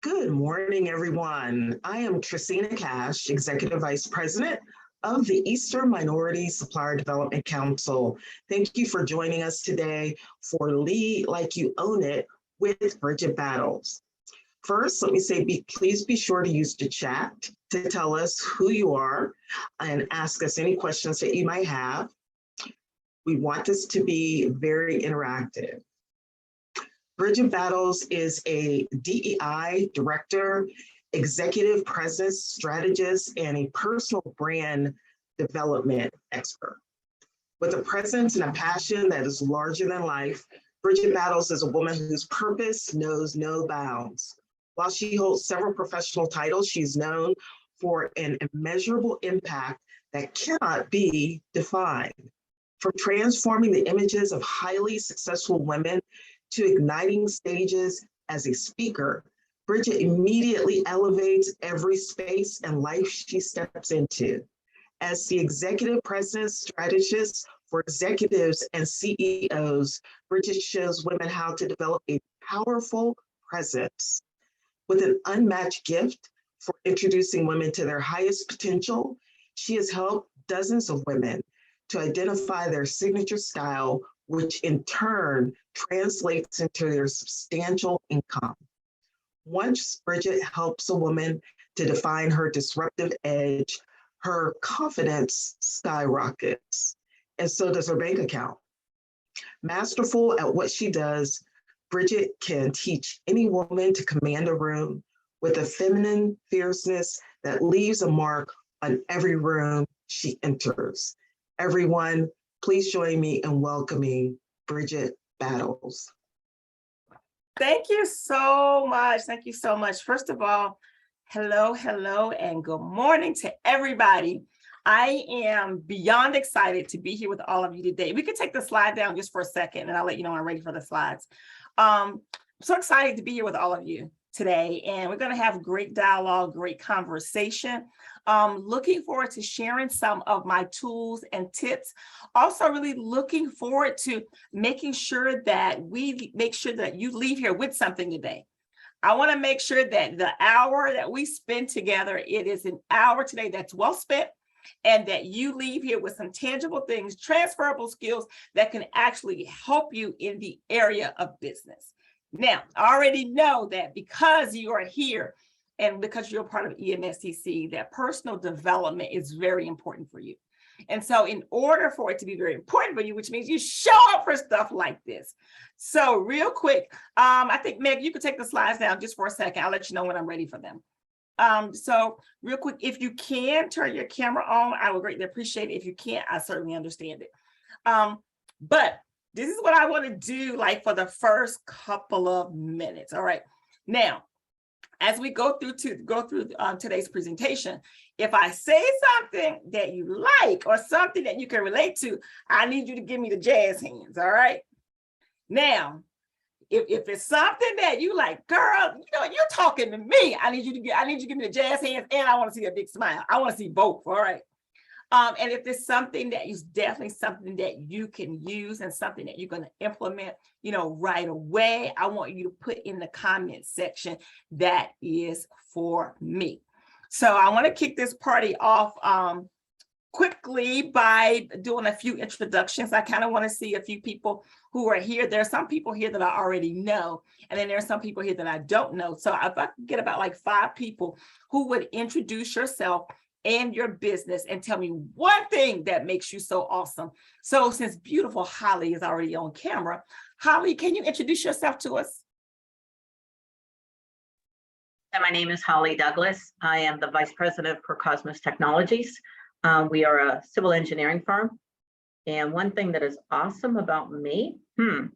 Good morning, everyone. I am Tristina Cash, Executive Vice President of the Eastern Minority Supplier Development Council. Thank you for joining us today for Lead Like You Own It with Bridgett Battles. First, let me say, please be sure to use the chat to tell us who you are and ask us any questions that you might have. We want this to be very interactive. Bridgett Battles is a DEI director, executive presence strategist, and a personal brand development expert. With a presence and a passion that is larger than life, Bridgett Battles is a woman whose purpose knows no bounds. While she holds several professional titles, she's known for an immeasurable impact that cannot be defined. From transforming the images of highly successful women to igniting stages as a speaker, Bridgett immediately elevates every space and life she steps into. As the executive presence strategist for executives and CEOs, Bridgett shows women how to develop a powerful presence. With an unmatched gift for introducing women to their highest potential, she has helped dozens of women to identify their signature style, which in turn translates into their substantial income. Once Bridgett helps a woman to define her disruptive edge, her confidence skyrockets, and so does her bank account. Masterful at what she does, Bridgett can teach any woman to command a room with a feminine fierceness that leaves a mark on every room she enters. Everyone, please join me in welcoming Bridgett Battles. Thank you so much. Thank you so much. First of all, hello, and good morning to everybody. I am beyond excited to be here with all of you today. We could take the slide down just for a second and I'll let you know when I'm ready for the slides. I'm so excited to be here with all of you today, and we're going to have great dialogue, great conversation. Looking forward to sharing some of my tools and tips. Also really looking forward to making sure that we make sure that you leave here with something today. I want to make sure that the hour that we spend together, it is an hour today that's well spent, and that you leave here with some tangible things, transferable skills that can actually help you in the area of business. Now, I already know that because you are here and because you're part of NMSDC, that personal development is very important for you. And so in order for it to be very important for you, which means you show up for stuff like this. So real quick, I think, Meg, you could take the slides down just for a second. I'll let you know when I'm ready for them. So real quick, if you can turn your camera on, I would greatly appreciate it. If you can't, I certainly understand it. But this is what I want to do like for the first couple of minutes. All right. Now, as we go through today's presentation, if I say something that you like or something that you can relate to, I need you to give me the jazz hands. All right. Now, if it's something that you like, girl, you know, you're talking to me, I need you to give me the jazz hands, and I want to see a big smile. I want to see both. All right. And if there's something that is definitely something that you can use and something that you're going to implement, you know, right away, I want you to put in the comment section that is for me. So I want to kick this party off quickly by doing a few introductions. I kind of want to see a few people who are here. There are some people here that I already know, and then there are some people here that I don't know. So if I could get about like 5 people who would introduce yourself and your business and tell me one thing that makes you so awesome. So since beautiful Holly is already on camera, Holly, can you introduce yourself to us? My name is Holly Douglas. I am the Vice President for Cosmos Technologies. We are a civil engineering firm. And one thing that is awesome about me, to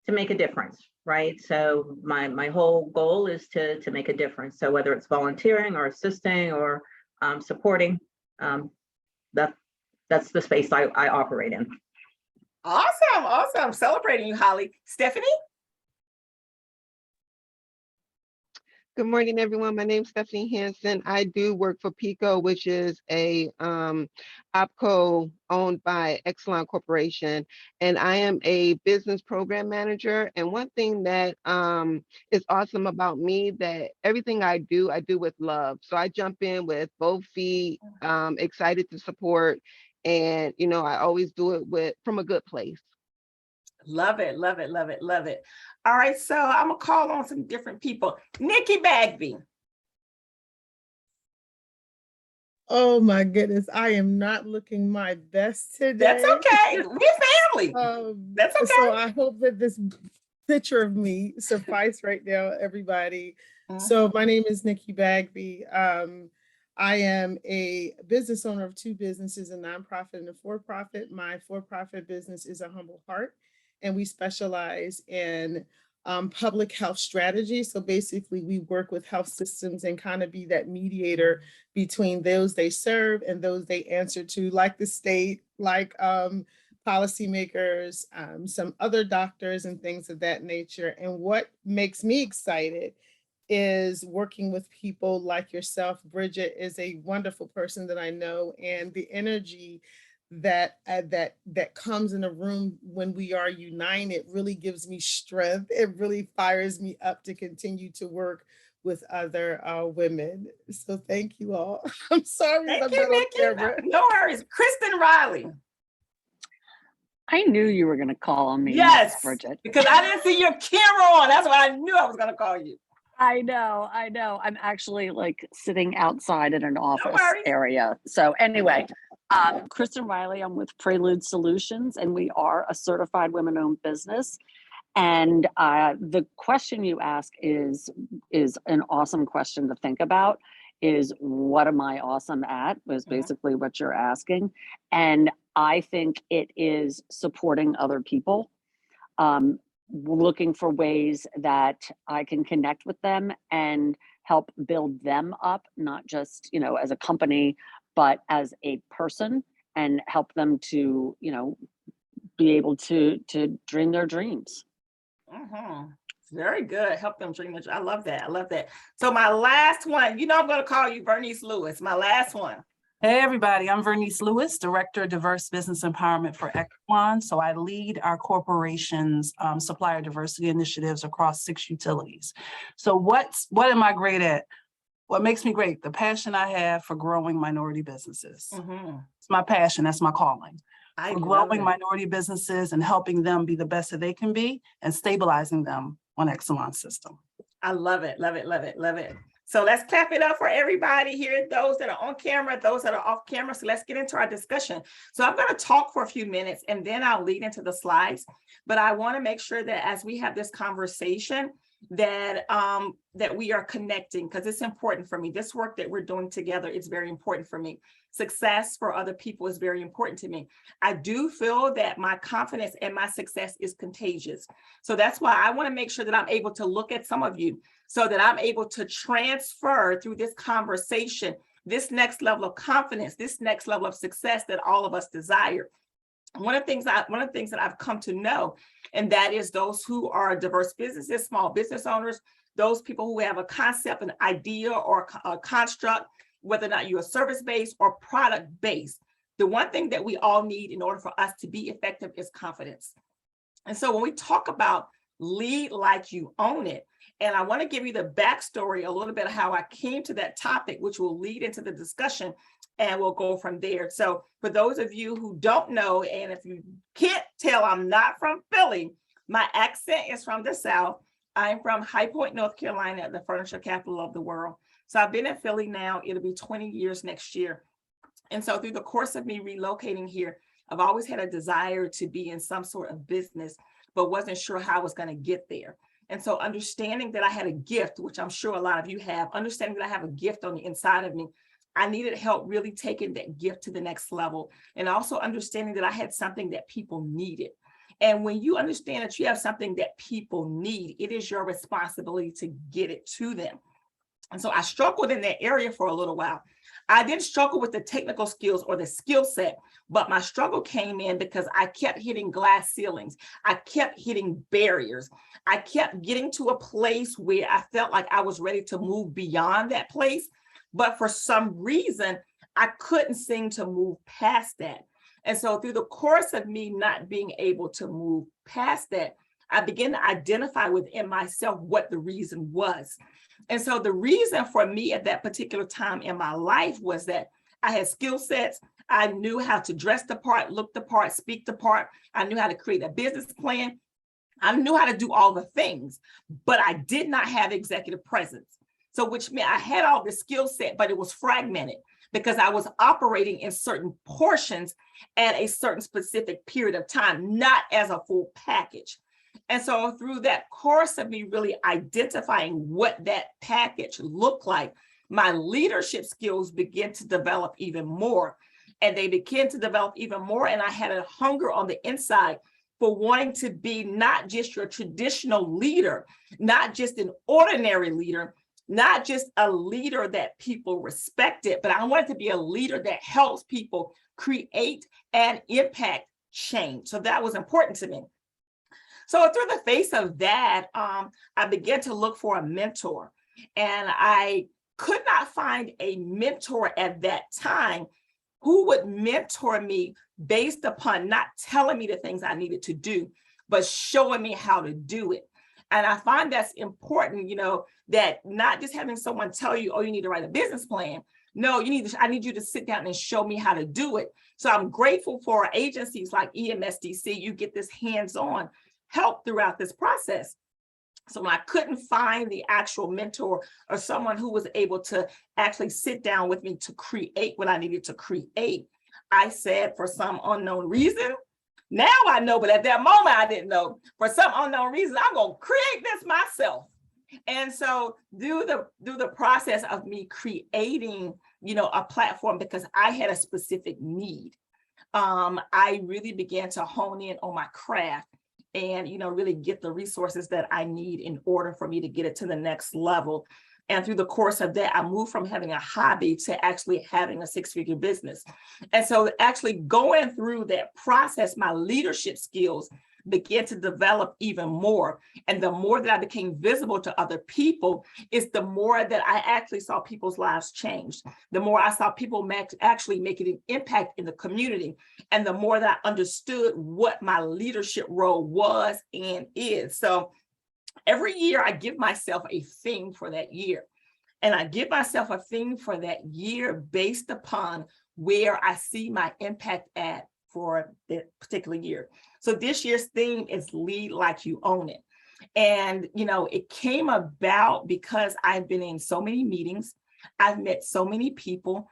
make a difference, right? So my whole goal is to make a difference. So whether it's volunteering or assisting or supporting, that's the space I operate in. Awesome. Celebrating you, Holly. Stephanie? Good morning, everyone. My name is Stephanie Hansen. I do work for PICO, which is a OPCO owned by Exelon Corporation, and I am a business program manager. And one thing that is awesome about me, that everything I do with love. So I jump in with both feet, excited to support, and I always do it from a good place. Love it, love it, love it, love it. All right, so I'm gonna call on some different people. Nikki Bagby. Oh my goodness, I am not looking my best today. That's okay. We're family. That's okay. So I hope that this picture of me suffice right now, everybody. So my name is Nikki Bagby. I am a business owner of two businesses, a nonprofit and a for-profit. My for-profit business is A Humble Heart, and we specialize in public health strategy. So basically we work with health systems and kind of be that mediator between those they serve and those they answer to, like the state, like policymakers, some other doctors and things of that nature. And what makes me excited is working with people like yourself. Bridgett is a wonderful person that I know, and the energy that comes in a room when we are united really gives me strength. It really fires me up to continue to work with other women. So thank you all. I'm sorry. Thank you, Nikki. No worries. Kristen Riley. I knew you were going to call on me. Yes, Bridgett. Because I didn't see your camera on. That's why I knew I was going to call you. I know. I'm actually like sitting outside in an office area. So anyway, Kristen Riley, I'm with Prelude Solutions, and we are a certified women-owned business. And the question you ask is an awesome question to think about, is what am I awesome at, was basically what you're asking. And I think it is supporting other people, looking for ways that I can connect with them and help build them up, not just, as a company, but as a person, and help them to, be able to dream their dreams. Very good. Help them dream their dreams. I love that. I love that. So my last one, I'm going to call you Bernice Lewis. My last one. Hey, everybody. I'm Vernice Lewis, Director of Diverse Business Empowerment for Exelon. So I lead our corporation's supplier diversity initiatives across 6 utilities. So what am I great at? What makes me great? The passion I have for growing minority businesses. It's my passion. That's my calling. For growing minority businesses and helping them be the best that they can be and stabilizing them on Exelon's system. I love it. Love it. Love it. Love it. So let's clap it up for everybody here, those that are on camera, those that are off camera. So let's get into our discussion. So I'm going to talk for a few minutes and then I'll lead into the slides. But I want to make sure that as we have this conversation, that we are connecting, because it's important for me. This work that we're doing together is very important for me. Success for other people is very important to me. I do feel that my confidence and my success is contagious. So that's why I want to make sure that I'm able to look at some of you so that I'm able to transfer through this conversation, this next level of confidence, this next level of success that all of us desire. One of the things that I've come to know, and that is those who are diverse businesses, small business owners, those people who have a concept, an idea, or a construct, whether or not you're service-based or product-based. The one thing that we all need in order for us to be effective is confidence. And so when we talk about lead like you own it, and I want to give you the backstory, a little bit of how I came to that topic, which will lead into the discussion, and we'll go from there. So for those of you who don't know, and if you can't tell, I'm not from Philly, my accent is from the South. I'm from High Point, North Carolina, the furniture capital of the world. So I've been in Philly now, it'll be 20 years next year. And so through the course of me relocating here, I've always had a desire to be in some sort of business, but wasn't sure how I was going to get there. And so understanding that I had a gift, which I'm sure a lot of you have, understanding that I have a gift on the inside of me, I needed help really taking that gift to the next level, and also understanding that I had something that people needed. And when you understand that you have something that people need, it is your responsibility to get it to them. And so I struggled in that area for a little while. I didn't struggle with the technical skills or the skill set, but my struggle came in because I kept hitting glass ceilings. I kept hitting barriers. I kept getting to a place where I felt like I was ready to move beyond that place. But for some reason, I couldn't seem to move past that. And so through the course of me not being able to move past that, I began to identify within myself what the reason was. And so the reason for me at that particular time in my life was that I had skill sets. I knew how to dress the part, look the part, speak the part. I knew how to create a business plan. I knew how to do all the things, but I did not have executive presence. So which meant I had all the skill set, but it was fragmented because I was operating in certain portions at a certain specific period of time, not as a full package. And so through that course of me really identifying what that package looked like, my leadership skills began to develop even more. And they began to develop even more. And I had a hunger on the inside for wanting to be not just your traditional leader, not just an ordinary leader, not just a leader that people respected, but I wanted to be a leader that helps people create and impact change. So that was important to me. So through the face of that, I began to look for a mentor, and I could not find a mentor at that time who would mentor me based upon not telling me the things I needed to do, but showing me how to do it. And I find that's important, that not just having someone tell you, oh, you need to write a business plan. No, I need you to sit down and show me how to do it. So I'm grateful for agencies like NMSDC. You get this hands-on help throughout this process. So when I couldn't find the actual mentor or someone who was able to actually sit down with me to create what I needed to create, I said, for some unknown reason, now I know, but at that moment I didn't know, for some unknown reason, I'm going to create this myself. And so through the process of me creating, a platform, because I had a specific need, I really began to hone in on my craft and, really get the resources that I need in order for me to get it to the next level. And through the course of that, I moved from having a hobby to actually having a six-figure business. And so actually going through that process, my leadership skills began to develop even more. And the more that I became visible to other people is the more that I actually saw people's lives change. The more I saw people actually making an impact in the community. And the more that I understood what my leadership role was and is. So every year I give myself a theme for that year. And I give myself a theme for that year based upon where I see my impact at for the particular year. So this year's theme is Lead Like You Own It. And, it came about because I've been in so many meetings. I've met so many people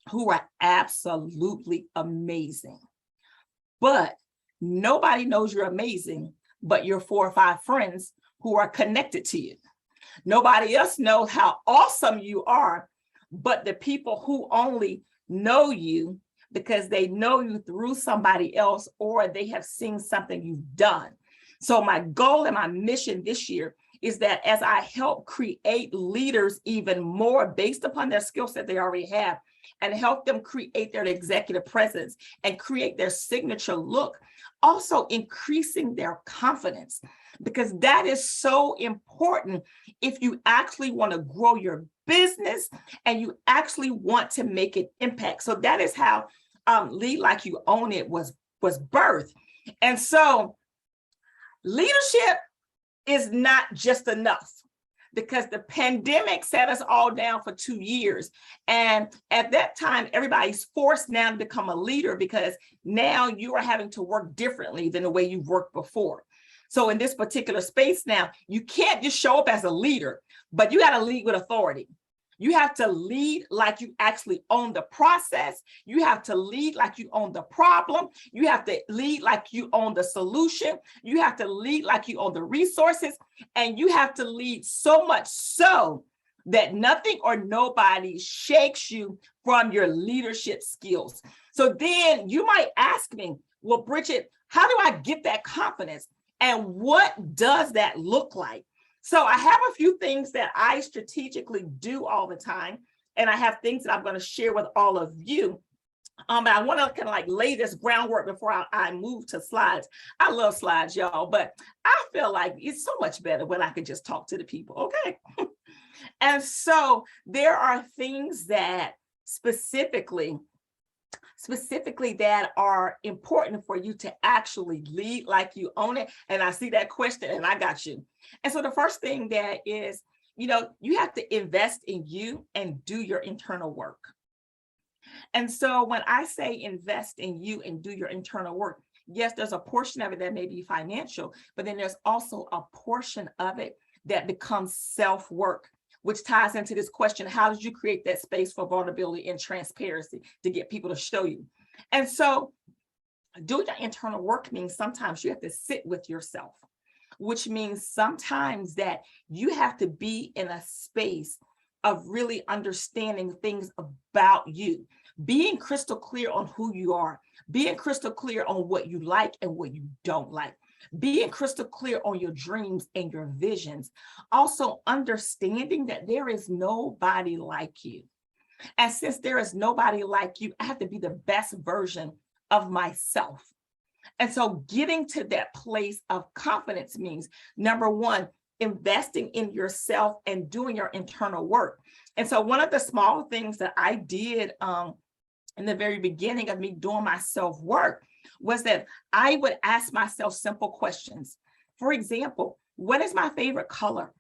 who are absolutely amazing. But nobody knows you're amazing but your 4 or 5 friends who are connected to you. Nobody else knows how awesome you are, but the people who only know you because they know you through somebody else, or they have seen something you've done. So my goal and my mission this year is that as I help create leaders even more based upon their skill set they already have, and help them create their executive presence and create their signature look, also increasing their confidence, because that is so important if you actually want to grow your business and you actually want to make an impact. So that is how Lead Like You Own It was birthed. And so leadership is not just enough, because the pandemic set us all down for 2 years. And at that time, everybody's forced now to become a leader, because now you are having to work differently than the way you've worked before. So in this particular space now, you can't just show up as a leader, but you got to lead with authority. You have to lead like you actually own the process. You have to lead like you own the problem. You have to lead like you own the solution. You have to lead like you own the resources. And you have to lead so much so that nothing or nobody shakes you from your leadership skills. So then you might ask me, well, Bridgett, how do I get that confidence? And what does that look like? So I have a few things that I strategically do all the time, and I have things that I'm going to share with all of you. And I want to kind of like lay this groundwork before I move to slides. I love slides, y'all, but I feel like it's so much better when I can just talk to the people, okay? And so there are things that specifically that are important for you to actually lead like you own it. And I see that question and I got you. And so the first thing that is, you have to invest in you and do your internal work. And so when I say invest in you and do your internal work, yes, there's a portion of it that may be financial, but then there's also a portion of it that becomes self-work, which ties into this question: how did you create that space for vulnerability and transparency to get people to show you? And so doing your internal work means sometimes you have to sit with yourself, which means sometimes that you have to be in a space of really understanding things about you, being crystal clear on who you are, being crystal clear on what you like and what you don't like, being crystal clear on your dreams and your visions. Also understanding that there is nobody like you. And since there is nobody like you, I have to be the best version of myself. And so getting to that place of confidence means, number one, investing in yourself and doing your internal work. And so one of the small things that I did in the very beginning of me doing my self-work was that I would ask myself simple questions. For example, what is my favorite color?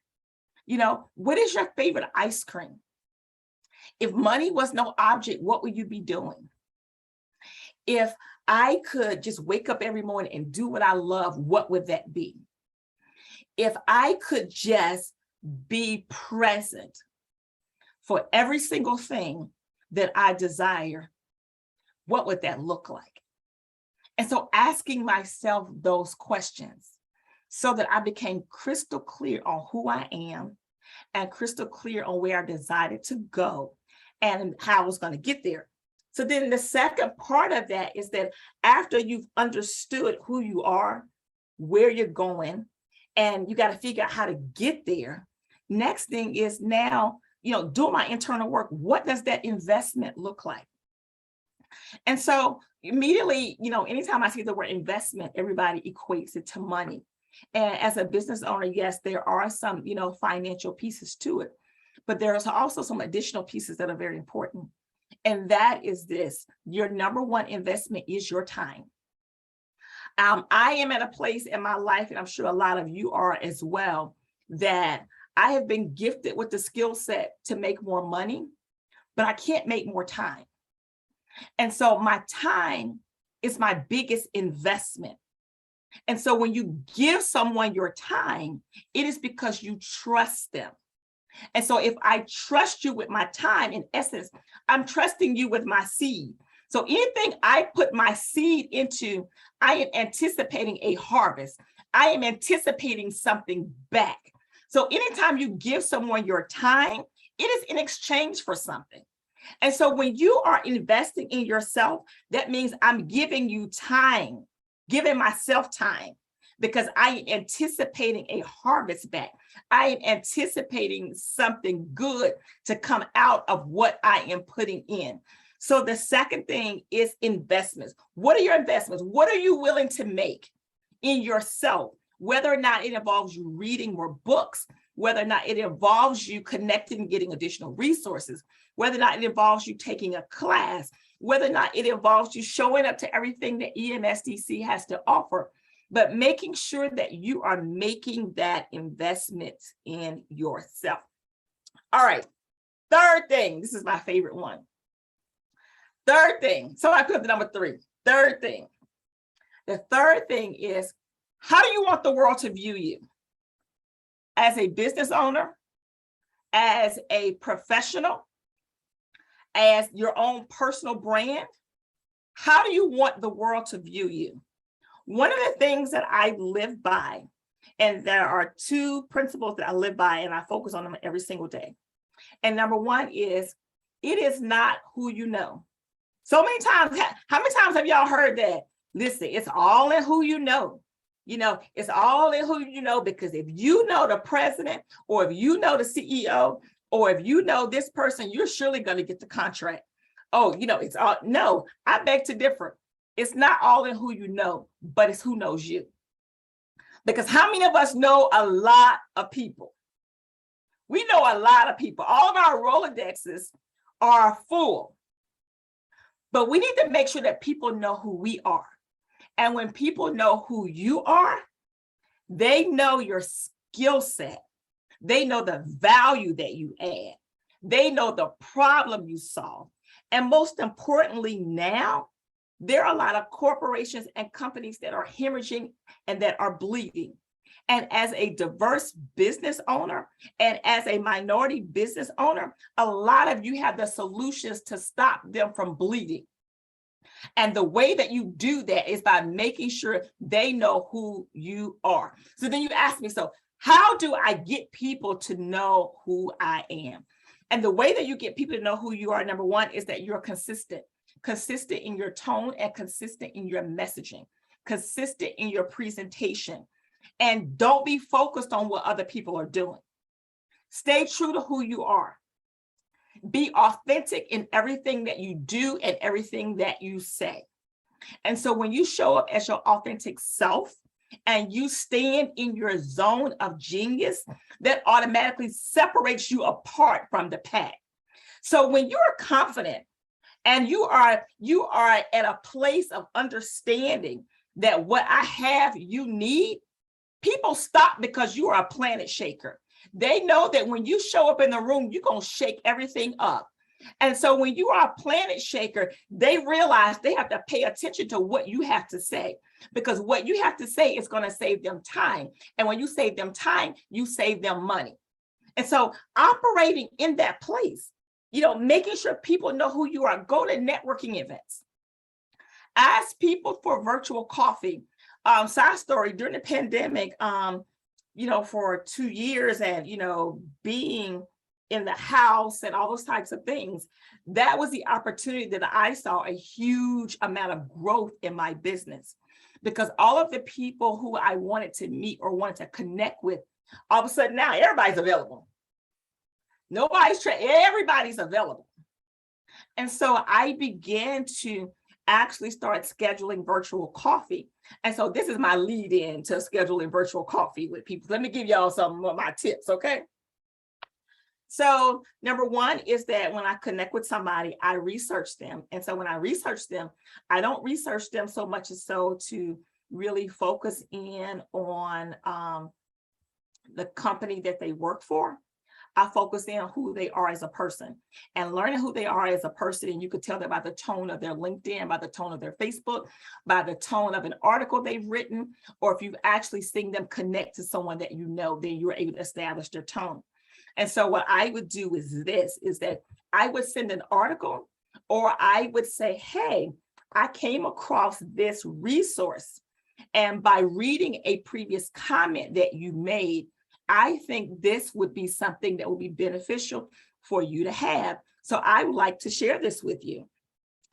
What is your favorite ice cream? If money was no object, what would you be doing? If I could just wake up every morning and do what I love, what would that be? If I could just be present for every single thing that I desire, what would that look like? And so asking myself those questions so that I became crystal clear on who I am and crystal clear on where I decided to go and how I was going to get there. So then the second part of that is that after you've understood who you are, where you're going, and you got to figure out how to get there, next thing is now, doing my internal work. What does that investment look like? And so immediately, anytime I see the word investment, everybody equates it to money. And as a business owner, yes, there are some, financial pieces to it, but there's also some additional pieces that are very important. And that is this: your number one investment is your time. I am at a place in my life, and I'm sure a lot of you are as well, that I have been gifted with the skill set to make more money, but I can't make more time. And so my time is my biggest investment. And so when you give someone your time, it is because you trust them. And so if I trust you with my time, in essence, I'm trusting you with my seed. So anything I put my seed into, I am anticipating a harvest. I am anticipating something back. So anytime you give someone your time, it is in exchange for something. And so when you are investing in yourself, that means I'm giving you time, giving myself time, because I am anticipating a harvest back. I am anticipating something good to come out of what I am putting in. So the second thing is investments. What are your investments? What are you willing to make in yourself? Whether or not it involves you reading more books, whether or not it involves you connecting and getting additional resources, whether or not it involves you taking a class, whether or not it involves you showing up to everything that NMSDC has to offer, but making sure that you are making that investment in yourself. All right, third thing, this is my favorite one. Third thing, so I put the number 3. Third thing. The third thing is, how do you want the world to view you? As a business owner, as a professional, as your own personal brand, how do you want the world to view you? One of the things that I live by, and there are 2 principles that I live by, and I focus on them every single day. And number 1 is, it is not who you know. So many times, how many times have y'all heard that? Listen, it's all in who you know. It's all in who you know, because if you know the president, or if you know the CEO, or if you know this person, you're surely going to get the contract. Oh, it's all, no, I beg to differ. It's not all in who you know, but it's who knows you. Because how many of us know a lot of people? We know a lot of people. All of our Rolodexes are full. But we need to make sure that people know who we are. And when people know who you are, they know your skill set. They know the value that you add. They know the problem you solve. And most importantly, now, there are a lot of corporations and companies that are hemorrhaging and that are bleeding. And as a diverse business owner and as a minority business owner, a lot of you have the solutions to stop them from bleeding. And the way that you do that is by making sure they know who you are. So then you ask me, so how do I get people to know who I am? And the way that you get people to know who you are, number one, is that you're consistent in your tone and consistent in your messaging, consistent in your presentation. And don't be focused on what other people are doing. Stay true to who you are. Be authentic in everything that you do and everything that you say. And so when you show up as your authentic self and you stand in your zone of genius, that automatically separates you apart from the pack. So when you're confident and you are at a place of understanding that what I have, you need, people stop because you are a planet shaker. They know that when you show up in the room, you're going to shake everything up. And so when you are a planet shaker, they realize they have to pay attention to what you have to say, because what you have to say is going to save them time. And when you save them time, you save them money. And so operating in that place, making sure people know who you are, go to networking events. Ask people for virtual coffee. Side story, during the pandemic, for 2 years and, being in the house and all those types of things, that was the opportunity that I saw a huge amount of growth in my business, because all of the people who I wanted to meet or wanted to connect with, all of a sudden now everybody's available. Everybody's available. And so I began to actually start scheduling virtual coffee. And so this is my lead in to scheduling virtual coffee with people. Let me give y'all some of my tips, okay? So number one is that when I connect with somebody, I research them. And so when I research them, I don't research them so much as so to really focus in on the company that they work for. I focus in on who they are as a person, and learning who they are as a person. And you could tell that by the tone of their LinkedIn, by the tone of their Facebook, by the tone of an article they've written, or if you've actually seen them connect to someone that you know, then you're able to establish their tone. And so what I would do is that I would send an article, or I would say, hey, I came across this resource, and by reading a previous comment that you made, I think this would be something that would be beneficial for you to have. So I would like to share this with you.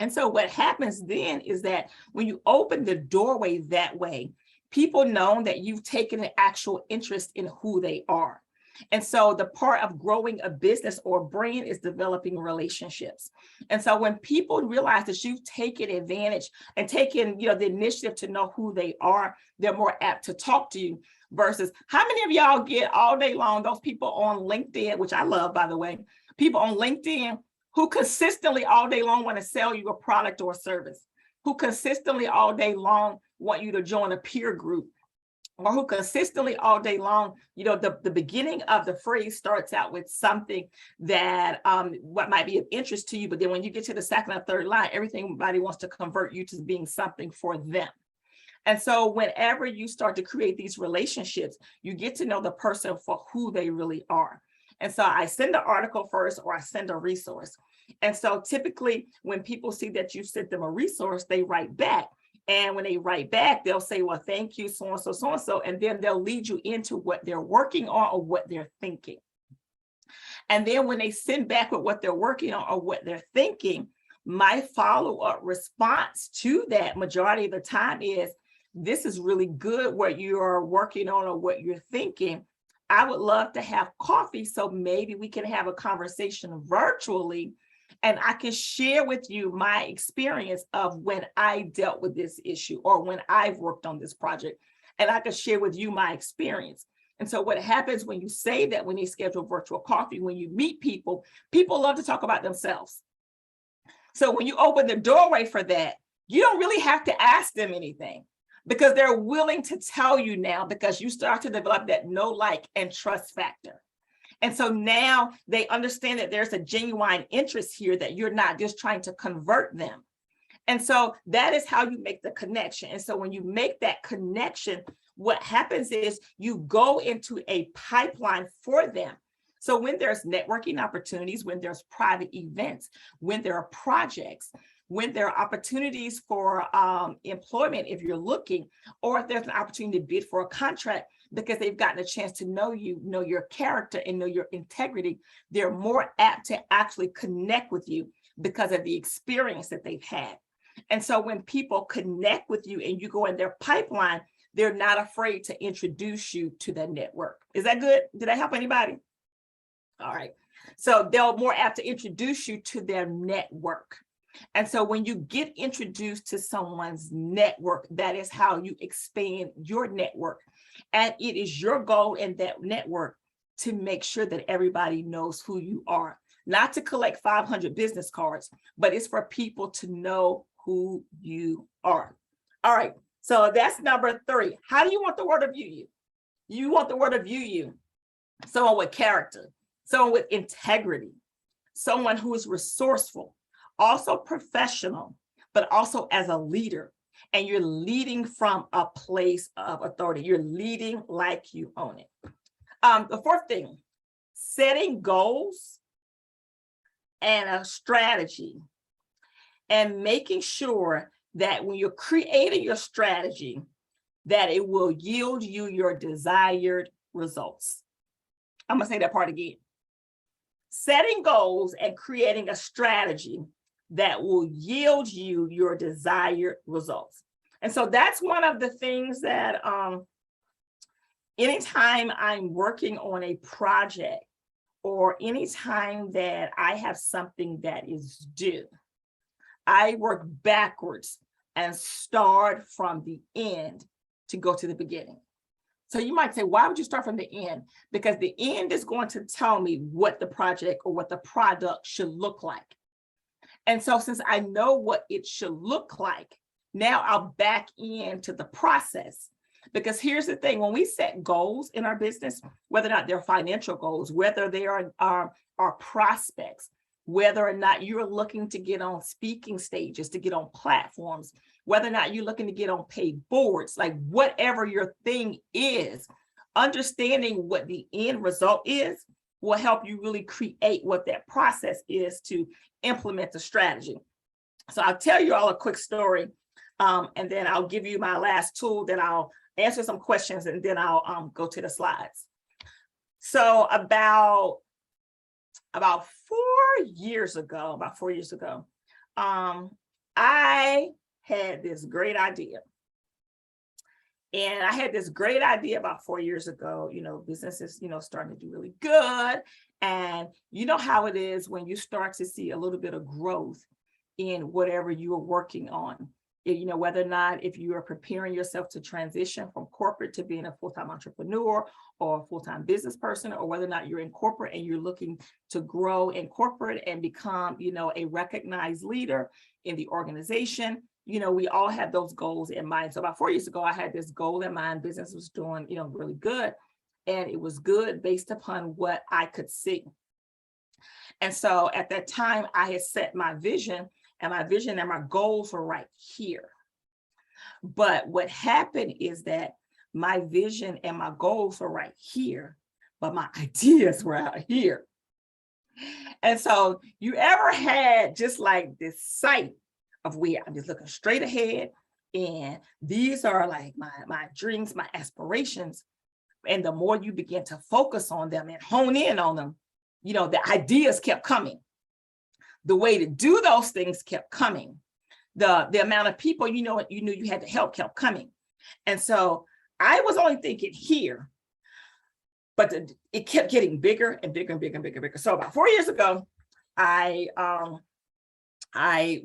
And so what happens then is that when you open the doorway that way, people know that you've taken an actual interest in who they are. And so the part of growing a business or brand is developing relationships. And so when people realize that you've taken advantage and taken, the initiative to know who they are, they're more apt to talk to you. Versus how many of y'all get all day long those people on LinkedIn, which I love, by the way, people on LinkedIn who consistently all day long want to sell you a product or a service, who consistently all day long want you to join a peer group, or who consistently all day long, the beginning of the phrase starts out with something that what might be of interest to you, but then when you get to the second or third line, everybody wants to convert you to being something for them. And so whenever you start to create these relationships, you get to know the person for who they really are. And so I send an article first, or I send a resource. And so typically when people see that you sent them a resource, they write back. And when they write back, they'll say, well, thank you, so-and-so, so-and-so. And then they'll lead you into what they're working on or what they're thinking. And then when they send back with what they're working on or what they're thinking, my follow-up response to that majority of the time is, this is really good what you're working on or what you're thinking. I would love to have coffee, so maybe we can have a conversation virtually and I can share with you my experience of when I dealt with this issue or when I've worked on this project, and I can share with you my experience. And so what happens when you say that, when you schedule virtual coffee, when you meet people, people love to talk about themselves. So when you open the doorway for that, you don't really have to ask them anything because they're willing to tell you now, because you start to develop that know, like, and trust factor. And so now they understand that there's a genuine interest here, that you're not just trying to convert them. And so that is how you make the connection. And so when you make that connection, what happens is you go into a pipeline for them. So when there's networking opportunities, when there's private events, when there are projects, when there are opportunities for employment, if you're looking, or if there's an opportunity to bid for a contract, because they've gotten a chance to know you, know your character, and know your integrity, they're more apt to actually connect with you because of the experience that they've had. And so when people connect with you and you go in their pipeline, they're not afraid to introduce you to their network. Is that good? Did I help anybody? All right. So they're more apt to introduce you to their network. And so when you get introduced to someone's network, that is how you expand your network. And it is your goal in that network to make sure that everybody knows who you are, not to collect 500 business cards, but it's for people to know who you are. All right. So that's number 3. How do you want the world to view you? You want the world to view you someone with character, someone with integrity, someone who is resourceful, also professional, but also as a leader. And you're leading from a place of authority. You're leading like you own it. The 4th thing, setting goals and a strategy, and making sure that when you're creating your strategy, that it will yield you your desired results. I'm gonna say that part again. Setting goals and creating a strategy that will yield you your desired results. And so that's one of the things that anytime I'm working on a project, or anytime that I have something that is due, I work backwards and start from the end to go to the beginning. So you might say, why would you start from the end? Because the end is going to tell me what the project or what the product should look like. And so since I know what it should look like, now I'll back into the process. Because here's the thing, when we set goals in our business, whether or not they're financial goals, whether they are our prospects, whether or not you're looking to get on speaking stages, to get on platforms, whether or not you're looking to get on paid boards, like whatever your thing is, understanding what the end result is will help you really create what that process is to implement the strategy. So I'll tell you all a quick story, and then I'll give you my last tool, then I'll answer some questions, and then I'll go to the slides. So about 4 years ago, I had this great idea. And I had this great idea about 4 years ago, businesses, starting to do really good. And you know how it is when you start to see a little bit of growth in whatever you are working on. Whether or not if you are preparing yourself to transition from corporate to being a full-time entrepreneur or a full-time business person, or whether or not you're in corporate and you're looking to grow in corporate and become, a recognized leader in the organization. We all have those goals in mind. So about 4 years ago, I had this goal in mind. Business was doing, really good. And it was good based upon what I could see. And so at that time, I had set my vision, and my goals were right here. But what happened is that my vision and my goals were right here, but my ideas were out here. And so you ever had just like this sight of where I'm just looking straight ahead, and these are like my dreams, my aspirations. And the more you begin to focus on them and hone in on them, the ideas kept coming. The way to do those things kept coming. The amount of people you knew you had to help kept coming. And so I was only thinking here, but it kept getting bigger and bigger and bigger and bigger and bigger. So about 4 years ago, I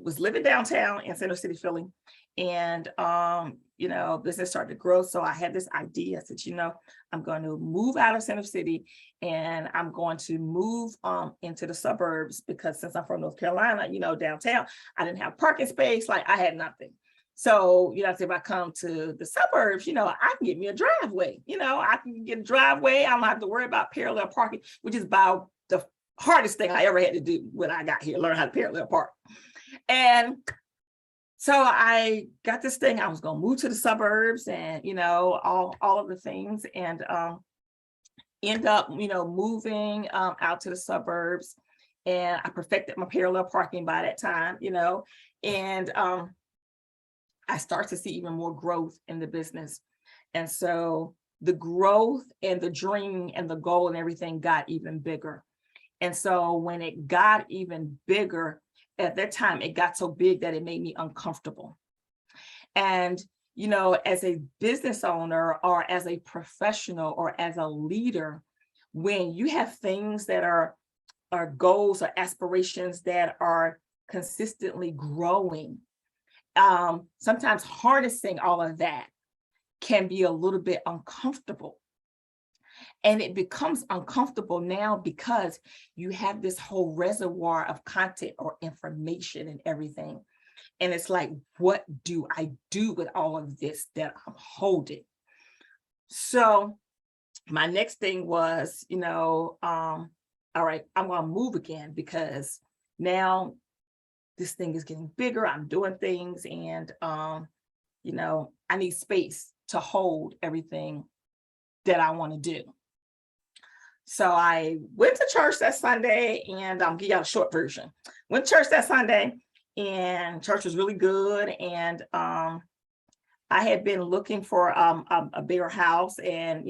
was living downtown in Center City, Philly, and business started to grow. So I had this idea. I said, I'm going to move out of Center City and I'm going to move into the suburbs, because since I'm from North Carolina, downtown, I didn't have parking space. Like, I had nothing. So, if I come to the suburbs, I can get me a driveway. I can get a driveway. I don't have to worry about parallel parking, which is about the hardest thing I ever had to do when I got here, learn how to parallel park. And so I got this thing. I was going to move to the suburbs and, all of the things, and end up, moving out to the suburbs. And I perfected my parallel parking by that time, and I start to see even more growth in the business. And so the growth and the dream and the goal and everything got even bigger. And so when it got even bigger, at that time, it got so big that it made me uncomfortable. And, as a business owner or as a professional or as a leader, when you have things that are goals or aspirations that are consistently growing, sometimes harnessing all of that can be a little bit uncomfortable. And it becomes uncomfortable now because you have this whole reservoir of content or information and everything. And it's like, what do I do with all of this that I'm holding? So my next thing was, all right, I'm going to move again, because now this thing is getting bigger. I'm doing things, and, I need space to hold everything that I want to do. So I went to church that Sunday, and I'll give you a short version. Went to church that Sunday, and church was really good. And I had been looking for a bigger house, and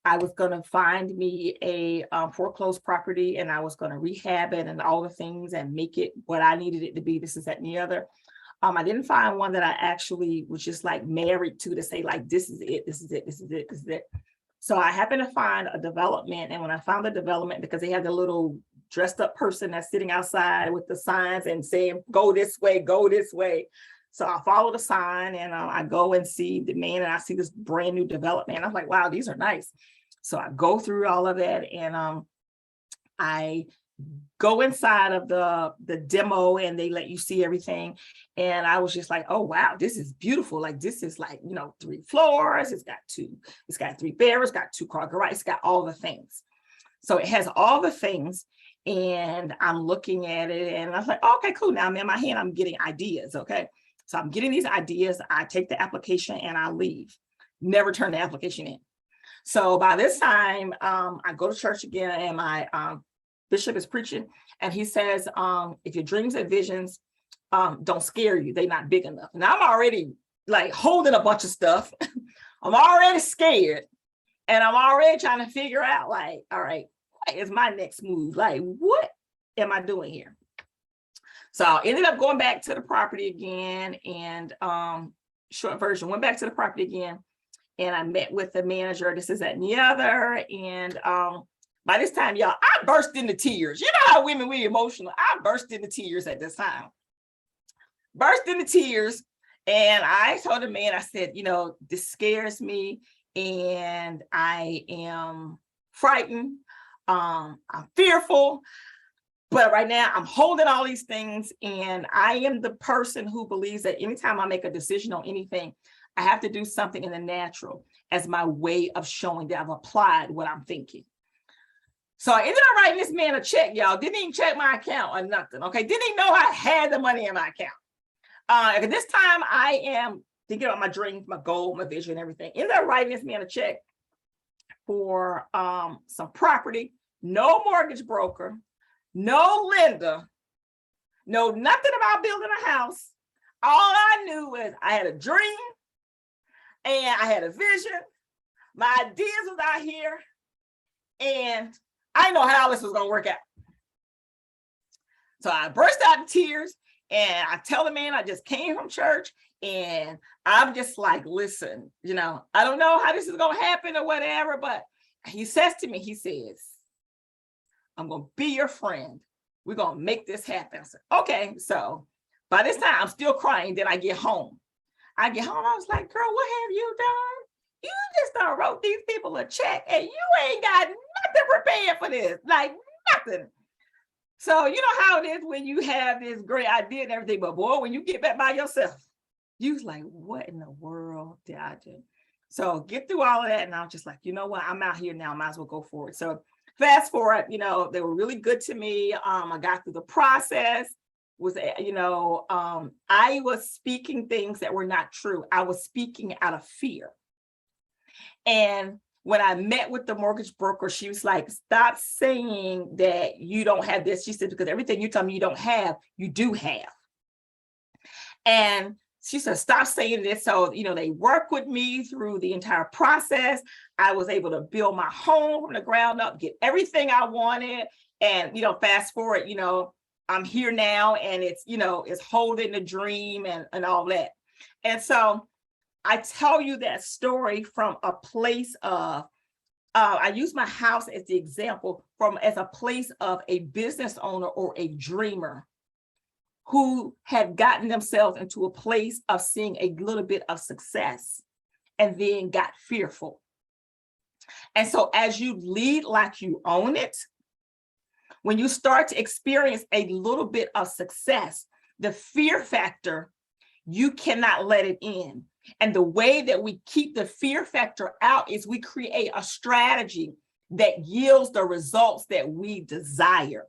I was going to find me a foreclosed property, and I was going to rehab it and all the things and make it what I needed it to be. This is that and the other. I didn't find one that I actually was just like married to say like, this is it, this is it, this is it, this is it. So I happened to find a development. And when I found the development, because they had the little dressed up person that's sitting outside with the signs and saying, go this way, go this way. So I follow the sign, and I go and see the man, and I see this brand new development. And I'm like, wow, these are nice. So I go through all of that, and I go inside of the demo, and they let you see everything. And I was just like, oh, wow, this is beautiful. Like, this is like, 3 floors. It's got 3 bedrooms, got 2-car garage. It's got all the things. So it has all the things, and I'm looking at it, and I was like, oh, okay, cool. Now I'm in my hand, I'm getting ideas. Okay. So I'm getting these ideas. I take the application and I leave, never turn the application in. So by this time, I go to church again, and my bishop is preaching, and he says, if your dreams and visions don't scare you, they're not big enough. And I'm already like holding a bunch of stuff. I'm already scared, and I'm already trying to figure out like, all right, what is my next move? Like, what am I doing here? So I ended up going back to the property again, and short version, went back to the property again, and I met with the manager. This is that and the other. And by this time, y'all, I burst into tears. You know how women, we emotional. I burst into tears at this time. Burst into tears. And I told the man, I said, this scares me, and I am frightened. I'm fearful. But right now I'm holding all these things, and I am the person who believes that anytime I make a decision on anything, I have to do something in the natural as my way of showing that I've applied what I'm thinking. So I ended up writing this man a check, y'all. Didn't even check my account or nothing. Okay. Didn't even know I had the money in my account. At this time, I am thinking about my dreams, my goal, my vision, everything. Ended up writing this man a check for some property, no mortgage broker, no lender, no nothing about building a house. All I knew was I had a dream and I had a vision. My ideas was out here, and I didn't know how this was going to work out. So I burst out in tears, and I tell the man I just came from church, And I'm just like, listen, I don't know how this is going to happen or whatever, but he says to me, he says, I'm going to be your friend. We're going to make this happen. I said, okay. So by this time, I'm still crying. Then I get home. I was like, girl, what have you done? You just done wrote these people a check and you ain't got nothing prepared for this, like nothing. So you know how it is when you have this great idea and everything, but boy, when you get back by yourself, you was like, what in the world did I do? So get through all of that. And I was just like, you know what? I'm out here now. I might as well go forward. So fast forward, they were really good to me. I got through the process. I was speaking things that were not true. I was speaking out of fear. And when I met with the mortgage broker, she was like, stop saying that you don't have this. She said, because everything you tell me you don't have, you do have. And she said, stop saying this. So, they worked with me through the entire process. I was able to build my home from the ground up, get everything I wanted. And, fast forward, I'm here now and it's holding the dream and all that. And so I tell you that story from a place of, I use my house as the example as a place of a business owner or a dreamer who had gotten themselves into a place of seeing a little bit of success and then got fearful. And so as you lead like you own it, when you start to experience a little bit of success, the fear factor, you cannot let it in. And the way that we keep the fear factor out is we create a strategy that yields the results that we desire.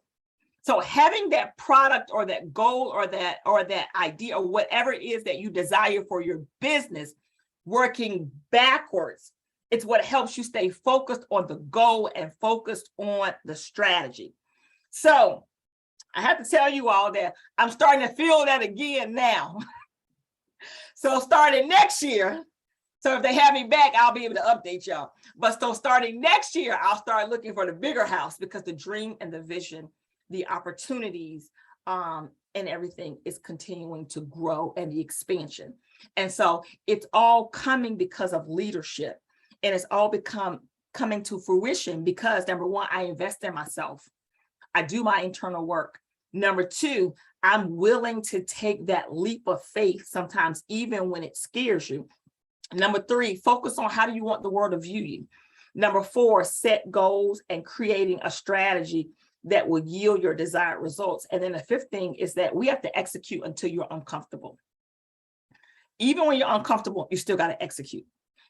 So having that product or that goal or that idea or whatever it is that you desire for your business, working backwards, it's what helps you stay focused on the goal and focused on the strategy. So I have to tell you all that I'm starting to feel that again now. So starting next year, so if they have me back, I'll be able to update y'all. But so starting next year, I'll start looking for the bigger house because the dream and the vision, the opportunities, and everything is continuing to grow and the expansion. And so it's all coming because of leadership. And it's all coming to fruition because number one, I invest in myself. I do my internal work. Number two, I'm willing to take that leap of faith sometimes, even when it scares you. Number three, focus on how do you want the world to view you. Number four, set goals and creating a strategy that will yield your desired results. And then the fifth thing is that we have to execute until you're uncomfortable. Even when you're uncomfortable, you still got to execute.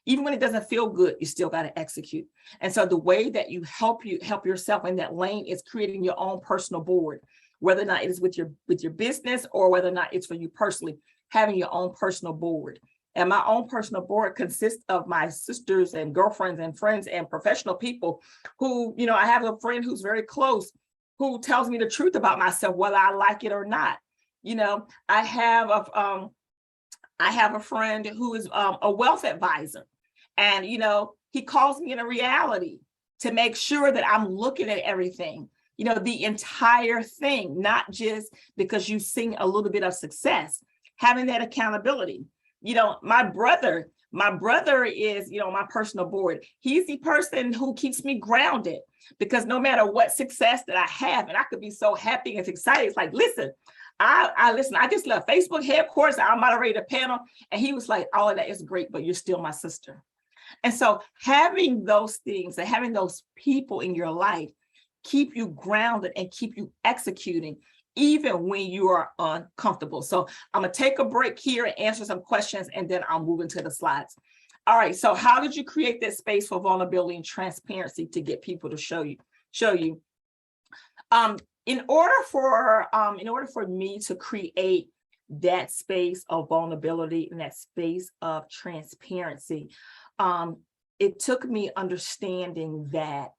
Even when it doesn't feel good, you still got to execute. And so the way that you help yourself in that lane is creating your own personal board, whether or not it is with your business or whether or not it's for you personally, having your own personal board. And my own personal board consists of my sisters and girlfriends and friends and professional people who, I have a friend who's very close who tells me the truth about myself, whether I like it or not. I have a friend who is a wealth advisor. And, he calls me in a reality to make sure that I'm looking at everything, the entire thing, not just because you sing a little bit of success, having that accountability. My brother is, my personal board. He's the person who keeps me grounded because no matter what success that I have, and I could be so happy and excited, it's like, listen, I just left Facebook headquarters. I moderated a panel and he was like, all of that is great, but you're still my sister. And so having those things and having those people in your life keep you grounded and keep you executing even when you are uncomfortable. So I'm going to take a break here and answer some questions, and then I'll move into the slides. All right. So how did you create that space for vulnerability and transparency to get people to show you? In order for me to create that space of vulnerability and that space of transparency, it took me understanding that,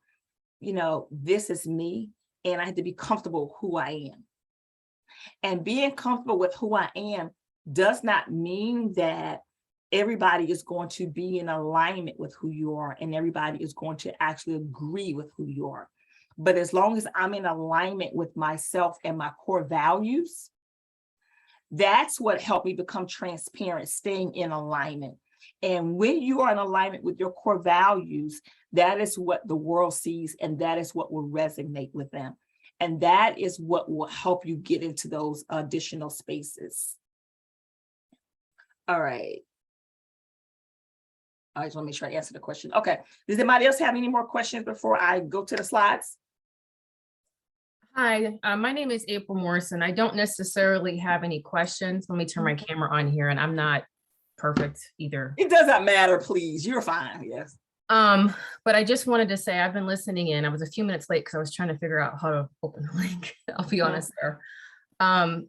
this is me and I had to be comfortable with who I am. And being comfortable with who I am does not mean that everybody is going to be in alignment with who you are and everybody is going to actually agree with who you are. But as long as I'm in alignment with myself and my core values, That's what helped me become transparent, staying in alignment. And when you are in alignment with your core values, that is what the world sees, and that is what will resonate with them. And that is what will help you get into those additional spaces. All right. I just want to make sure I answer the question. Okay. Does anybody else have any more questions before I go to the slides? Hi, my name is April Morrison. I don't necessarily have any questions. Let me turn my camera on here, and I'm not perfect either. It doesn't matter, please. You're fine. Yes. But I just wanted to say I've been listening in. I was a few minutes late because I was trying to figure out how to open the link. I'll be honest there. I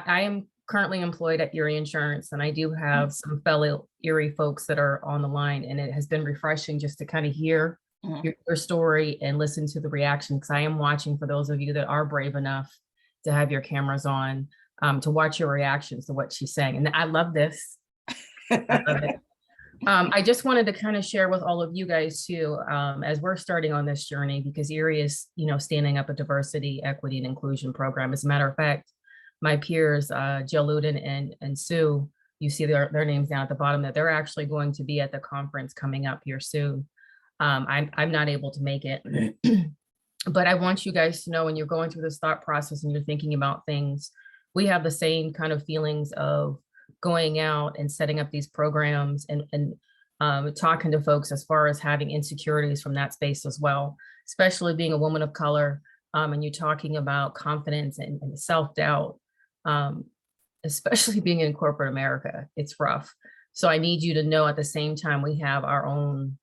am currently employed at Erie Insurance, and I do have some fellow Erie folks that are on the line, and it has been refreshing just to kind of hear your story and listen to the reaction, because I am watching, for those of you that are brave enough to have your cameras on, to watch your reactions to what she's saying. And I love this. I love it. I just wanted to kind of share with all of you guys too, as we're starting on this journey, because Erie is, standing up a diversity, equity, and inclusion program. As a matter of fact, my peers, Jill Luden and Sue, you see their names down at the bottom, that they're actually going to be at the conference coming up here soon. I'm not able to make it, but I want you guys to know, when you're going through this thought process and you're thinking about things, we have the same kind of feelings of going out and setting up these programs and talking to folks as far as having insecurities from that space as well, especially being a woman of color, and you're talking about confidence and self-doubt, especially being in corporate America. It's rough. So I need you to know, at the same time, we have our own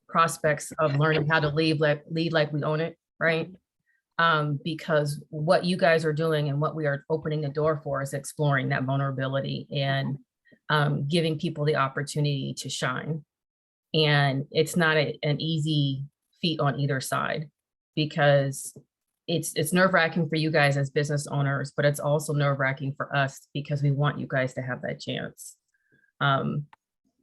prospects of learning how to lead like we own it, right? Because what you guys are doing and what we are opening the door for is exploring that vulnerability and giving people the opportunity to shine. And it's not an easy feat on either side, because it's nerve-wracking for you guys as business owners, but it's also nerve-wracking for us, because we want you guys to have that chance.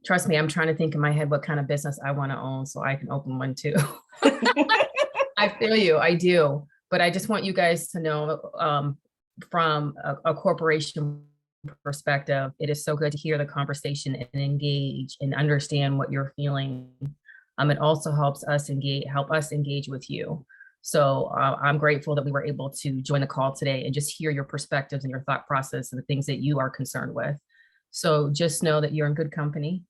Trust me, I'm trying to think in my head what kind of business I want to own so I can open one too. I feel you, I do. But I just want you guys to know, from a corporation perspective, it is so good to hear the conversation and engage and understand what you're feeling. It also helps us engage with you. So I'm grateful that we were able to join the call today and just hear your perspectives and your thought process and the things that you are concerned with. So just know that you're in good company.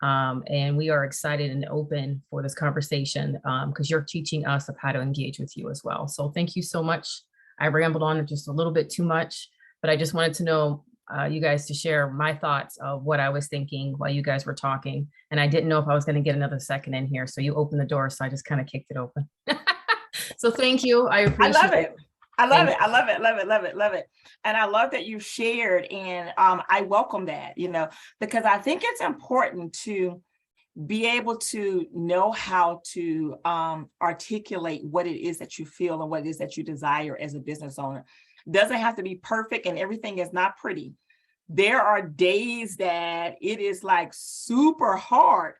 And we are excited and open for this conversation, because you're teaching us of how to engage with you as well. So thank you so much. I rambled on just a little bit too much, but I just wanted to know you guys to share my thoughts of what I was thinking while you guys were talking. And I didn't know if I was going to get another second in here. So you opened the door, so I just kind of kicked it open. So thank you. I appreciate I love it. I love it. I love it. Love it. Love it. Love it. And I love that you shared, and I welcome that, because I think it's important to be able to know how to articulate what it is that you feel and what it is that you desire as a business owner. It doesn't have to be perfect, and everything is not pretty. There are days that it is like super hard.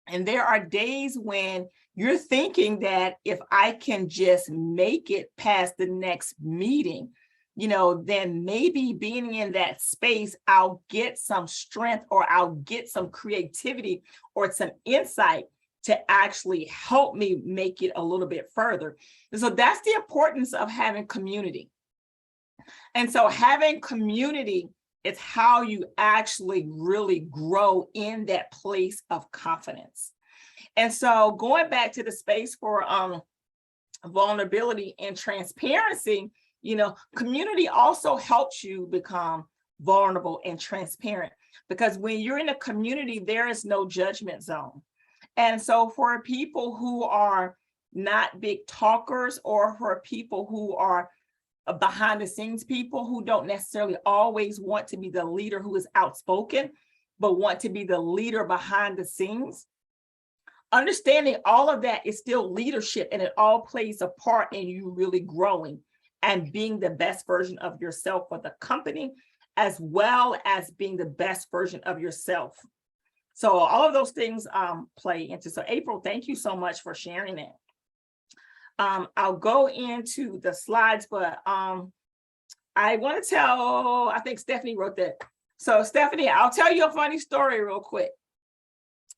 And there are days when you're thinking that if I can just make it past the next meeting, then maybe being in that space, I'll get some strength, or I'll get some creativity or some insight to actually help me make it a little bit further. And so that's the importance of having community. And so having community is how you actually really grow in that place of confidence. And so going back to the space for vulnerability and transparency, community also helps you become vulnerable and transparent, because when you're in a community, there is no judgment zone. And so for people who are not big talkers, or for people who are behind the scenes people who don't necessarily always want to be the leader who is outspoken, but want to be the leader behind the scenes, understanding all of that is still leadership, and it all plays a part in you really growing and being the best version of yourself for the company, as well as being the best version of yourself. So all of those things play into. So April, thank you so much for sharing it. I'll go into the slides, but I want to tell, I think Stephanie wrote that. So Stephanie, I'll tell you a funny story real quick.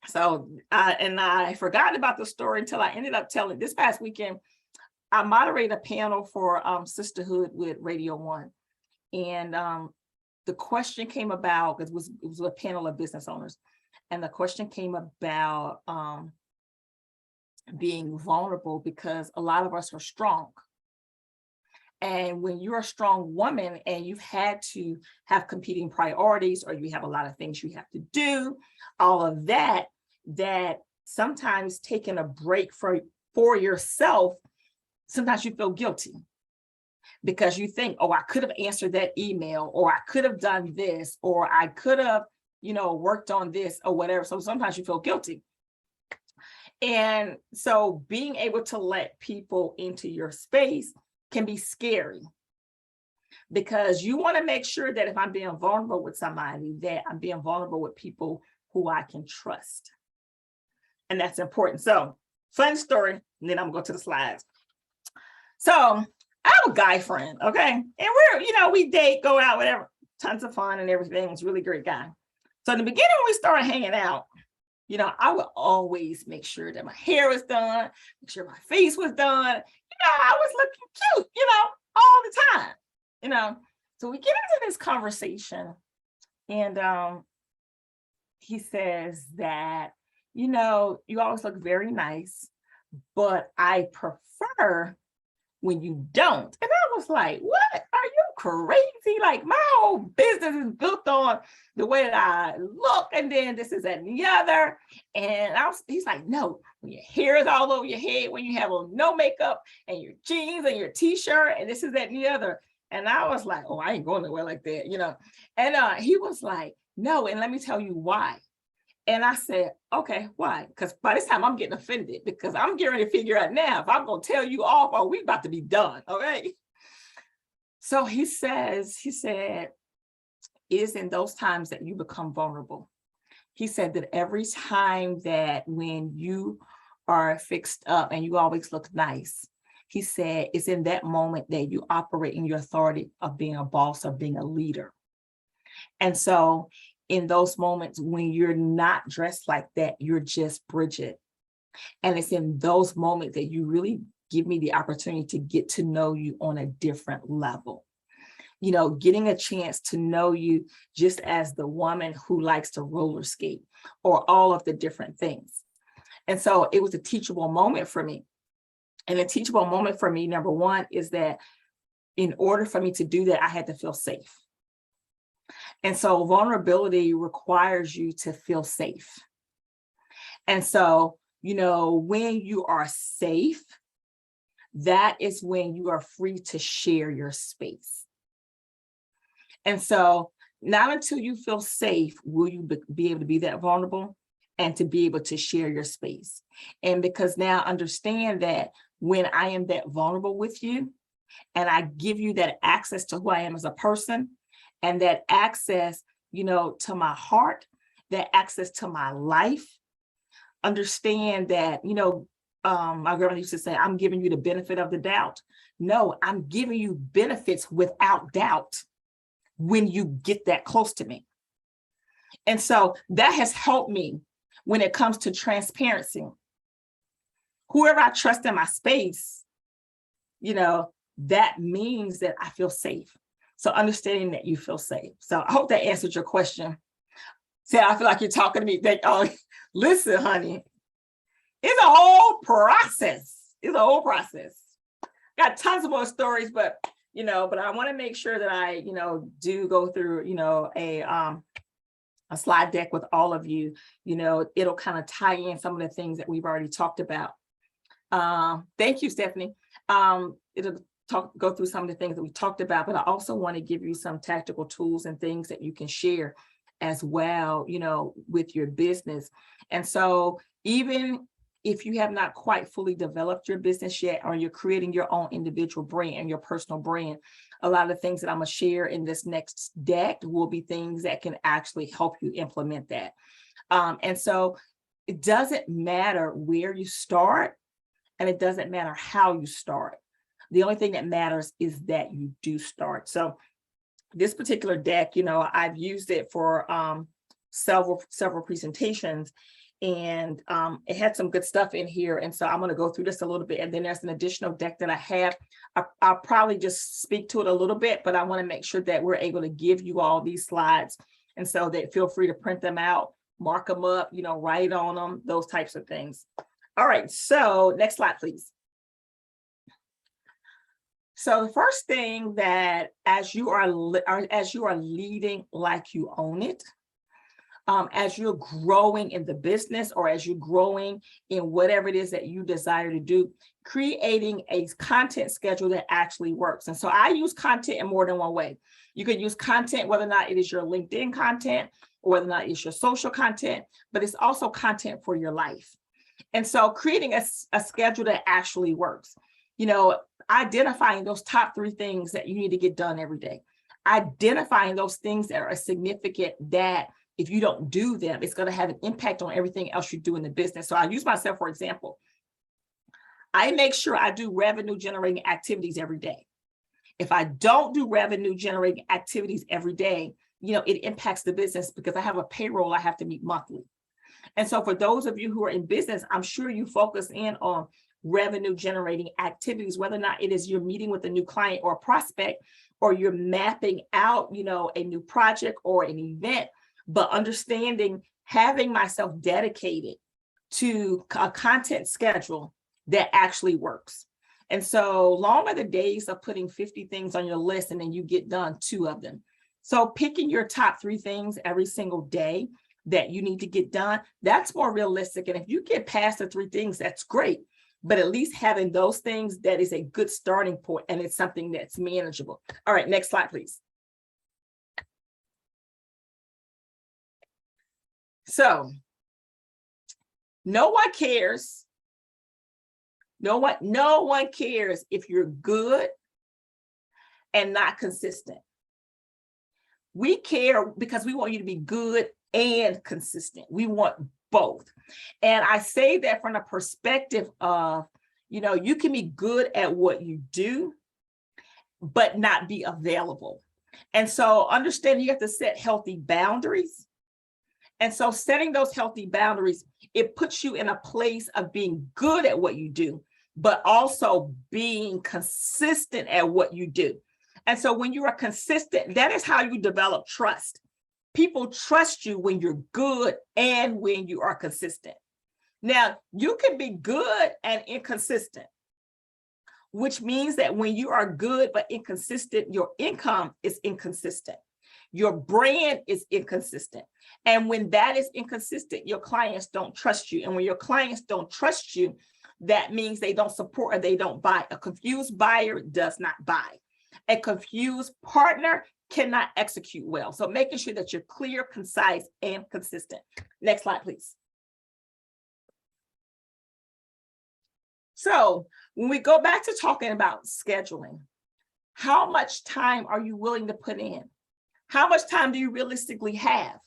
So, and I forgot about the story until I ended up telling this past weekend. I moderated a panel for Sisterhood with Radio One. And the question came about, because it was a panel of business owners. And the question came about being vulnerable, because a lot of us are strong. And when you're a strong woman and you've had to have competing priorities, or you have a lot of things you have to do, all of that, that sometimes taking a break for yourself, sometimes you feel guilty because you think, oh, I could have answered that email, or I could have done this, or I could have, worked on this or whatever. So sometimes you feel guilty. And so being able to let people into your space can be scary, because you want to make sure that if I'm being vulnerable with somebody, that I'm being vulnerable with people who I can trust. And that's important. So fun story, and then I'm going to go to the slides. So I have a guy friend, okay? And we're, we date, go out, whatever, tons of fun and everything. He's a really great guy. So in the beginning, when we started hanging out, I would always make sure that my hair was done, make sure my face was done. I was looking cute, all the time, So we get into this conversation, and he says that, you always look very nice, but I prefer when you don't. And I was like, what? Are you crazy? Like, my whole business is built on the way that I look, and then this is that and the other. And he's like, no, when your hair is all over your head, when you have on no makeup and your jeans and your t-shirt, and this is that and the other. And I was like, oh, I ain't going nowhere like that, And he was like, no, and let me tell you why. And I said, okay, why? Because by this time I'm getting offended, because I'm getting ready to figure out now if I'm going to tell you off, or we about to be done, okay? So he said, it is in those times that you become vulnerable. He said that every time that when you are fixed up and you always look nice, he said it's in that moment that you operate in your authority of being a boss, or being a leader. And so in those moments when you're not dressed like that, you're just Bridgett. And it's in those moments that you really give me the opportunity to get to know you on a different level. Getting a chance to know you just as the woman who likes to roller skate, or all of the different things. And so it was a teachable moment for me. And a teachable moment for me, number one, is that in order for me to do that, I had to feel safe. And so vulnerability requires you to feel safe. And so, when you are safe, that is when you are free to share your space. And so not until you feel safe will you be able to be that vulnerable and to be able to share your space. And because now understand that when I am that vulnerable with you, and I give you that access to who I am as a person, and that access, to my heart, that access to my life, understand that, my grandmother used to say, I'm giving you the benefit of the doubt. No, I'm giving you benefits without doubt when you get that close to me. And so that has helped me when it comes to transparency. Whoever I trust in my space, that means that I feel safe. So understanding that you feel safe. So I hope that answered your question. See, I feel like you're talking to me. Listen, honey, it's a whole process. Got tons of more stories, but I want to make sure that I, do go through, a slide deck with all of you. It'll kind of tie in some of the things that we've already talked about. Thank you, Stephanie. It'll go through some of the things that we talked about, but I also want to give you some tactical tools and things that you can share as well, with your business. And so even if you have not quite fully developed your business yet, or you're creating your own individual brand and your personal brand, a lot of the things that I'm going to share in this next deck will be things that can actually help you implement that. And so it doesn't matter where you start, and it doesn't matter how you start. The only thing that matters is that you do start. So this particular deck, you know, I've used it for several presentations, and it had some good stuff in here. And so I'm going to go through this a little bit. And then there's an additional deck that I have. I'll probably just speak to it a little bit, but I want to make sure that we're able to give you all these slides. And so that feel free to print them out, mark them up, you know, write on them, those types of things. All right, so next slide, please. So the first thing that as you are leading like you own it, as you're growing in the business or as you're growing in whatever it is that you desire to do, creating a content schedule that actually works. And so I use content in more than one way. You could use content, whether or not it is your LinkedIn content or whether or not it's your social content, but it's also content for your life. And so creating a schedule that actually works, you know, identifying those top 3 things that you need to get done every day, identifying those things that are significant that if you don't do them, it's going to have an impact on everything else you do in the business. So I use myself, for example. I make sure I do revenue generating activities every day. If I don't do revenue generating activities every day, you know, it impacts the business because I have a payroll I have to meet monthly. And so for those of you who are in business, I'm sure you focus in on revenue generating activities, whether or not it is you're meeting with a new client or prospect, or you're mapping out, you know, a new project or an event, but understanding, having myself dedicated to a content schedule that actually works. And so long are the days of putting 50 things on your list and then you get done 2 of them. So picking your top 3 things every single day that you need to get done, that's more realistic. And if you get past the 3 things, that's great. But at least having those things, that is a good starting point, and it's something that's manageable. All right, next slide, please. So no one cares. No one cares if you're good and not consistent. We care because we want you to be good and consistent. We want both. And I say that from the perspective of, you know, you can be good at what you do, but not be available. And so understanding you have to set healthy boundaries. And so setting those healthy boundaries, it puts you in a place of being good at what you do, but also being consistent at what you do. And so when you are consistent, that is how you develop trust. People trust you when you're good and when you are consistent. Now, you can be good and inconsistent, which means that when you are good but inconsistent, your income is inconsistent. Your brand is inconsistent. And when that is inconsistent, your clients don't trust you. And when your clients don't trust you, that means they don't support or they don't buy. A confused buyer does not buy. A confused partner cannot execute well. So making sure that you're clear, concise, and consistent. Next slide, please. So when we go back to talking about scheduling, how much time are you willing to put in? How much time do you realistically have?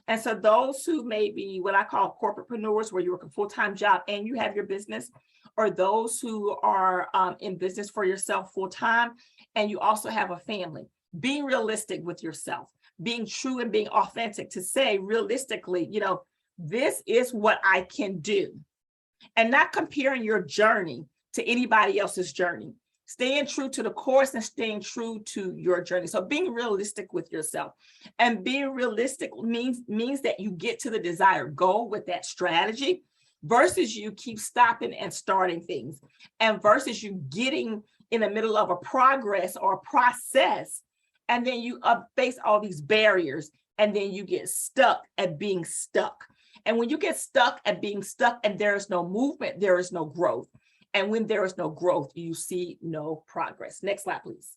And so those who may be what I call corporatepreneurs, where you work a full-time job and you have your business, or those who are in business for yourself full-time, and you also have a family, being realistic with yourself, being true and being authentic to say realistically, you know, this is what I can do, and not comparing your journey to anybody else's journey. Staying true to the course and staying true to your journey. So being realistic with yourself, and being realistic means that you get to the desired goal with that strategy versus you keep stopping and starting things, and versus you getting in the middle of a progress or a process, and then you face all these barriers, and then you get stuck at being stuck. And when you get stuck at being stuck and there is no movement, there is no growth. And when there is no growth, you see no progress. Next slide, please.